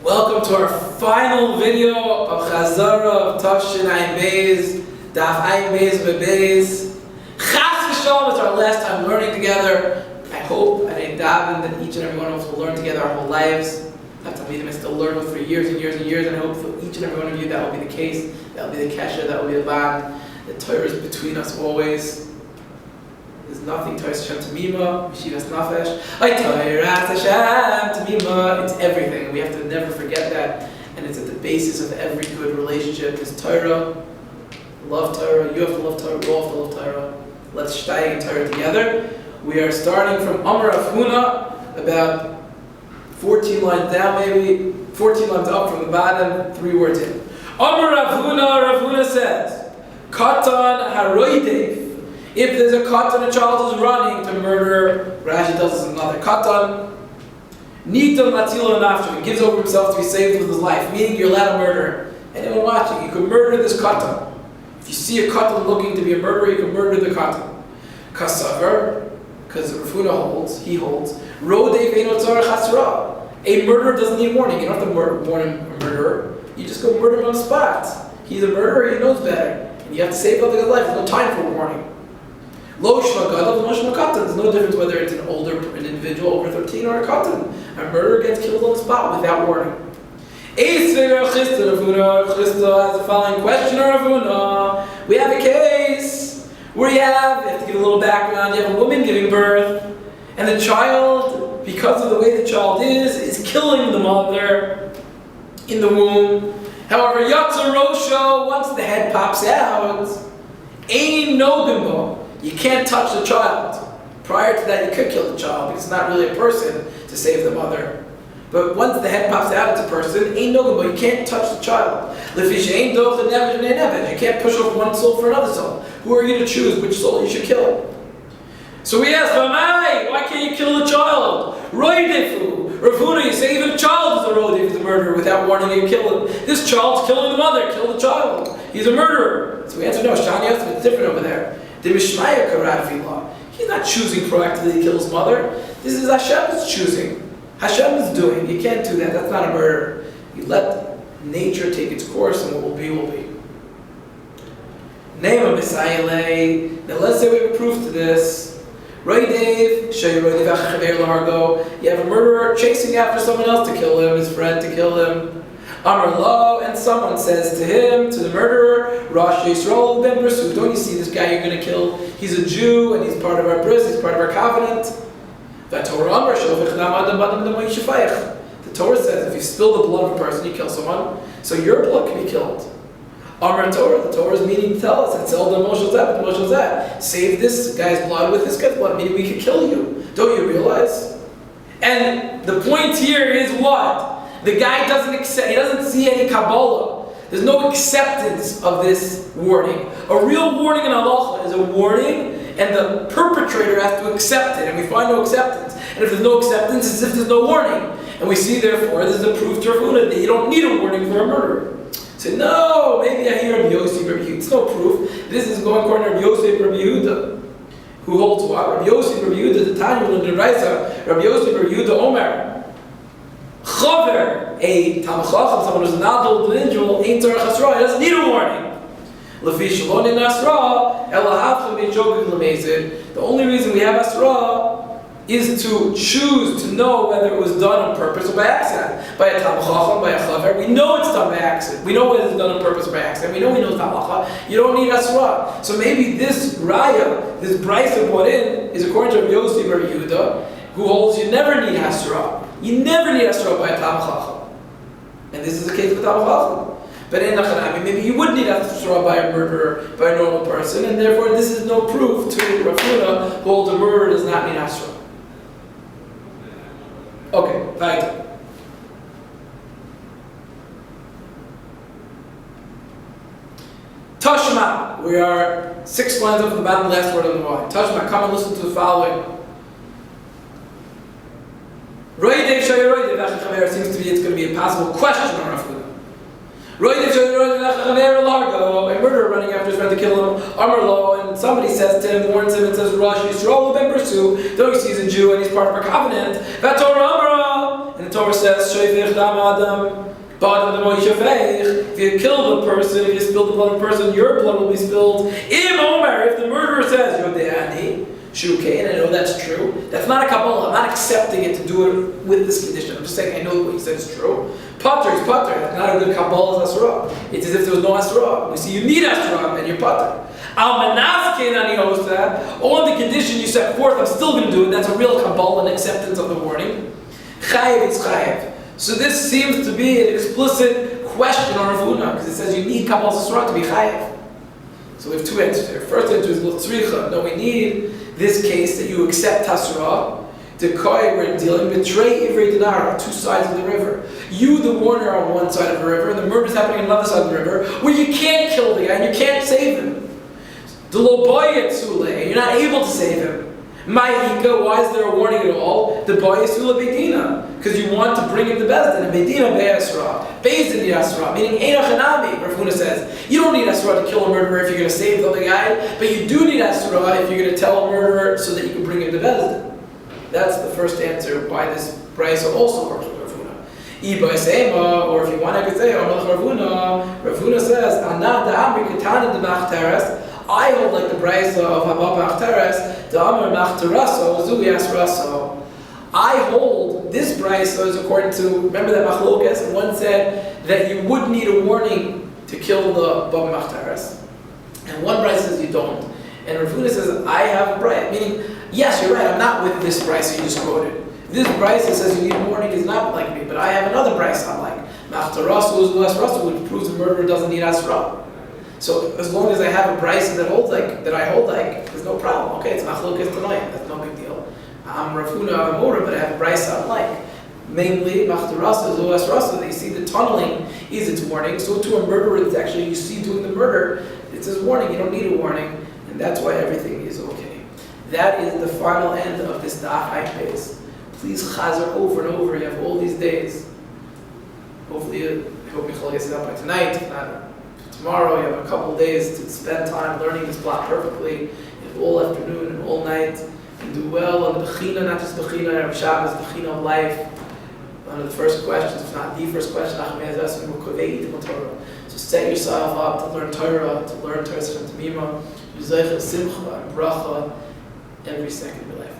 Welcome to our final video of Chazara of Tafshin Ayin Beis, Daf Ayin Beis Bebeis. Chas v'shalom, it's our last time learning together. I hope and I daven that each and every one of us will learn together our whole lives. That Talmidim I still learn with for years and years and years, and I hope for each and every one of you that will be the case, that will be the kesher, that will be the bond. The Torah is between us always. There's nothing Torah Hashem Tamima, Yeshivas Nafesh. Torah Hashem Tamima. It's everything. We have to never forget that, and it's at the basis of every good relationship. Is Torah. Love Torah. You have to love Torah. We all have to love Torah. Let's stay in Torah together. We are starting from Amar Afhuna, about 14 lines down, maybe 14 lines up from the bottom, 3 words in. Amar Afhuna says, Katan Haroidev. If there's a katan, a child is running to murder, Rashi tells us another katan, Nitam Matilo Nafshu, he gives over himself to be saved with his life, meaning you're allowed to murder. Anyone watching, you could murder this katan. If you see a katan looking to be a murderer, you can murder the katan. Kasavar, because he holds, Rodei Veino Tzarech Hasra. A murderer doesn't need warning. You don't have to warn a murderer. You just go murder him on the spot. He's a murderer, he knows better. And you have to save other people's life. There's no time for warning. There's no difference whether it's an individual over 13 or a katan. A murderer gets killed on the spot without warning. Has the following question. We have a case where you have to give a little background, you have a woman giving birth, and the child, because of the way the child is killing the mother in the womb. However, Yatza Rosho, once the head pops out, Ein no bimbo. You can't touch the child. Prior to that, you could kill the child because it's not really a person to save the mother. But once the head pops out, it's a person. Ain't no good, but you can't touch the child. You can't push off one soul for another soul. Who are you to choose which soul you should kill? So we ask, why can't you kill the child? Roidefu. Rafuna, you say even a child is a roidef, is a murderer. Without warning, you kill him. This child's killing the mother. Kill the child. He's a murderer. So we answer, no, Shani Yosef, it's different over there. He's not choosing proactively to kill his mother. This is Hashem's choosing. Hashem is doing. You can't do that. That's not a murder. You let nature take its course, and what will be, will be. Name of Messiah. Now let's say we have a proof to this. You have a murderer chasing after someone else to kill him, his friend to kill him. Amar Lo, and someone says to him, to the murderer, Rosh Yisrael ben Bersu, don't you see this guy you're going to kill? He's a Jew, and he's part of our bris, he's part of our covenant. The Torah says if you spill the blood of a person, you kill someone, so your blood can be killed. Amar Torah, the Torah is meaning to tell us, it's save this guy's blood with this guy's blood, meaning we can kill you. Don't you realize? And the point here is what? The guy doesn't accept, he doesn't see any Kabbalah. There's no acceptance of this warning. A real warning in halacha is a warning, and the perpetrator has to accept it, and we find no acceptance. And if there's no acceptance, it's as if there's no warning. And we see, therefore, this is a proof to Rafuna that you don't need a warning for a murderer. Say, no, maybe I hear Rabbi Yossi, Rabbi Yehuda. It's no proof. This is going according to Rabbi Yossi, Rabbi Yehuda. Who holds what? Rabbi Yossi, Rabbi Yehuda, the Tanya, the Raisa, Rabbi Yossi, Rabbi Yehuda, Omer. Chaver, a Talmid Chacham, someone who's an adult individual, ain't Tzarech Hasra, he doesn't need a warning. Lefi Shalon in Asra, Elahavchem b'Jogim l'Mezid. The only reason we have Asra is to choose to know whether it was done on purpose or by accident. By a Talmid Chacham, by a Chaver, we know it's done by accident. We know whether it's done on purpose or by accident. We know it's halacha. You don't need Asra. So maybe this Raya, this Brisa brought in, is according to Rabbi Yossi Bar Yehuda, who holds you never need Asra. You never need Asra by a Talmid Chacham. And this is the case with Talmid Chacham. But in Nachanami, maybe you would need Asra by a murderer, by a normal person, and therefore this is no proof to Rafuna who holds a murderer does not need Asra. Okay, weiter. Tashma. We are 6 lines up from the bottom, last word on the line. Tashma, come and listen to the following. Seems to be it's going to be a possible question on Rafuna. A murderer running after his friend to kill him. Amar Lo, and somebody says to him, warns him, and says, Rosh Yisrael ben Bersu, though he sees a Jew and he's part of our covenant. And the Torah says, "Shoyvech dam adam." If you kill the person, if you spill the blood of the person, your blood will be spilled. If the murderer says, and I know that's true. That's not a Kabbalah. I'm not accepting it to do it with this condition. I'm just saying I know what he said is true. Pater is Pater. That's not a good Kabbalah Asra. It's as if there was no Asra. We see you need Asra and you're Pater. On the condition you set forth, I'm still going to do it. That's a real Kabbalah and acceptance of the warning. Chayev is Chayev. So this seems to be an explicit question on Rav Huna, because it says you need Kabbalah Asra to be Chayev. So we have two answers here. First answer is L'tzricha. No, we need this case that you accept Tasra. The Cohen, we're dealing with Trey Ivrei Dinar, two sides of the river. You, the warner, are on one side of the river, and the murder is happening on another side of the river, where you can't kill the guy and you can't save him. The Loboyet Sule, you're not able to save him. Ma'ika, why is there a warning at all? The Boyet Sule Beidina, because you want to bring him to Bezdin, and Beidina Be'asra. Bezdin need Asra, meaning Einach Hanami, Rav Huna says. You don't need Asra to kill a murderer if you're going to save the other guy, but you do need Asra if you're going to tell a murderer so that you can bring him to Bezdin. That's the first answer why this brisa also works with Rav Huna. Iba Sema, or if you want, I could say, Rav Huna says, Ana da'amri ketana d'machteres. I hold like the brisa of Haba Machteres, da'amr Machteraso, Zui Asraso. I hold this brisa is according to, remember that Machlokes, and one said that you would need a warning to kill the Baba Machteres. And one brisa says you don't. And Rav Huna says, I have a brisa, meaning, yes, you're right, I'm not with this brisa you just quoted. This brisa says you need a warning is not like me, but I have another brisa I'm like. Machteraso, Zui Asraso, which proves the murderer doesn't need Asra. So as long as I have a brisa that holds like, that I hold like, there's no problem. Okay, it's machlokes tonight. That's no big deal. I'm Rav Huna, I'm Mora, but I have a brisa I like. Namely, machterasa, zoas rasa. They see the tunneling is its warning. So to a murderer, it's actually you see doing the murder. It's his warning. You don't need a warning, and that's why everything is okay. That is the final end of this daf ha'ipes. Please chazer over and over. You have all these days. Hopefully, I hope Michal gets it up by tonight. If not, tomorrow you have a couple days to spend time learning this block perfectly. You have all afternoon and all night. And do well on the Bechina, not just Bechina, Rabbi Shabbos, Bechina of life. One of the first questions, if not the first question, so set yourself up to learn Torah Simcha and Bracha every second of your life.